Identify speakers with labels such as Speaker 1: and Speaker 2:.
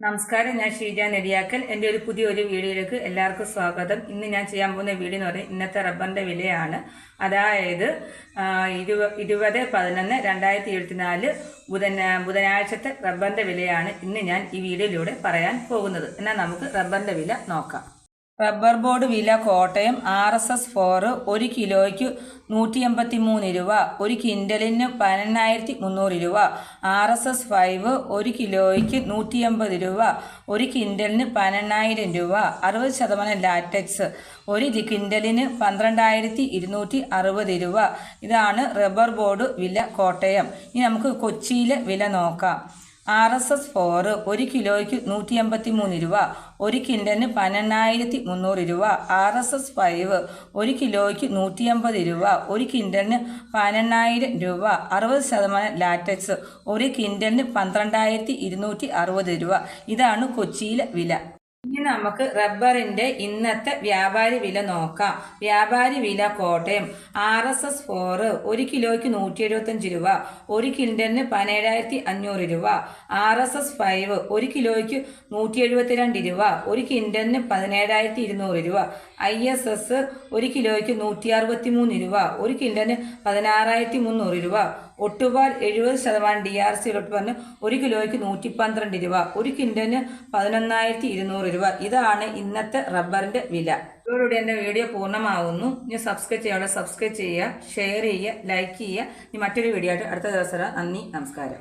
Speaker 1: നമസ്കാരം, ഞാൻ ഷീജ നെടിയാക്കൽ. എൻ്റെ ഒരു പുതിയൊരു വീഡിയോയിലേക്ക് എല്ലാവർക്കും സ്വാഗതം. ഇന്ന് ഞാൻ ചെയ്യാൻ പോകുന്ന വീഡിയോ എന്ന് പറയുന്നത് ഇന്നത്തെ റബ്ബറിൻ്റെ വിലയാണ്. അതായത് 20/11/2024 ബുധനാഴ്ചത്തെ റബ്ബറിൻ്റെ വിലയാണ് ഇന്ന് ഞാൻ ഈ വീഡിയോയിലൂടെ പറയാൻ പോകുന്നത്. എന്നാൽ നമുക്ക് റബ്ബറിൻ്റെ വില നോക്കാം. റബ്ബർ ബോർഡ് വില കോട്ടയം RSS4 1 കിലോയ്ക്ക് 183 രൂപ, 1 ക്വിൻ്റലിന് 18,300 രൂപ. RSS5 1 കിലോയ്ക്ക് 180 രൂപ, 1 ക്വിൻ്റലിന് 12,000 രൂപ. 60% ലാറ്റക്സ് 1 ക്വിൻ്റലിന് 12,260 രൂപ. ഇതാണ് റബ്ബർ ബോർഡ് വില കോട്ടയം. ഇനി നമുക്ക് കൊച്ചിയിലെ വില നോക്കാം. RSS4 1 കിലോയ്ക്ക് 183 രൂപ, 1 ക്വിൻ്റലിന് 12,300 രൂപ. RSS5 1 കിലോയ്ക്ക് 180 രൂപ, 1 ക്വിൻ്റലിന് 12,000 രൂപ. 60% ലാറ്റക്സ് 1 ക്വിൻ്റലിന് 12,260 രൂപ. ഇതാണ് കൊച്ചിയിലെ വില. ഇനി നമുക്ക് റബ്ബറിന്റെ ഇന്നത്തെ വ്യാപാരി വില നോക്കാം. വ്യാപാരി വില കോട്ടയം RSS4 1 കിലോയ്ക്ക് 175 രൂപ, 1 ക്വിൻ്റലിന് 17,500 രൂപ. RSS5 1 കിലോയ്ക്ക് 172 രൂപ, 1 ക്വിൻ്റലിന് 17,200 രൂപ. ISS 1 കിലോയ്ക്ക് 163 രൂപ, 1 ക്വിൻ്റലിന് 16,300 രൂപ. ഒട്ടുപാൽ 70% DRC ഒട്ടുപാലിന് 1 കിലോയ്ക്ക് 112 രൂപ, 1 ക്വിൻ്റലിന് 11,200 രൂപ. ഇതാണ് ഇന്നത്തെ റബ്ബറിന്റെ വില. ഇതോടുകൂടി എൻ്റെ വീഡിയോ പൂർണ്ണമാകുന്നു. ഇനി സബ്സ്ക്രൈബ് ചെയ്യുക, ഷെയർ ചെയ്യുക, ലൈക്ക് ചെയ്യുക. ഇനി മറ്റൊരു വീഡിയോ ആയിട്ട് അടുത്ത ദിവസം. നന്ദി, നമസ്കാരം.